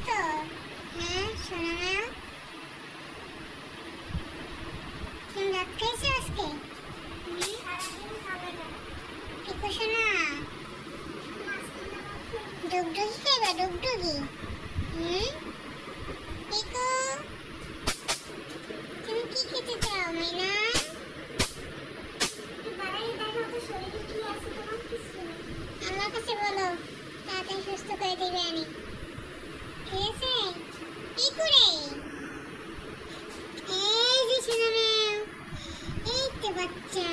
তো? হ্যাঁ শোনো না, তুমি রাত খাইছো আজকে? পিকু শোনা, ডুগডুগি খাইবা? ডুগডুগি? পিকু তুমি কি খেতে চাও মাইনা? আমার কাছে বলো, তাড়াতাড়ি সুস্থ করে দিবে আনি, ঠিক আছে? পিকু রে, এই যে শোনা, এই তো বাচ্চা।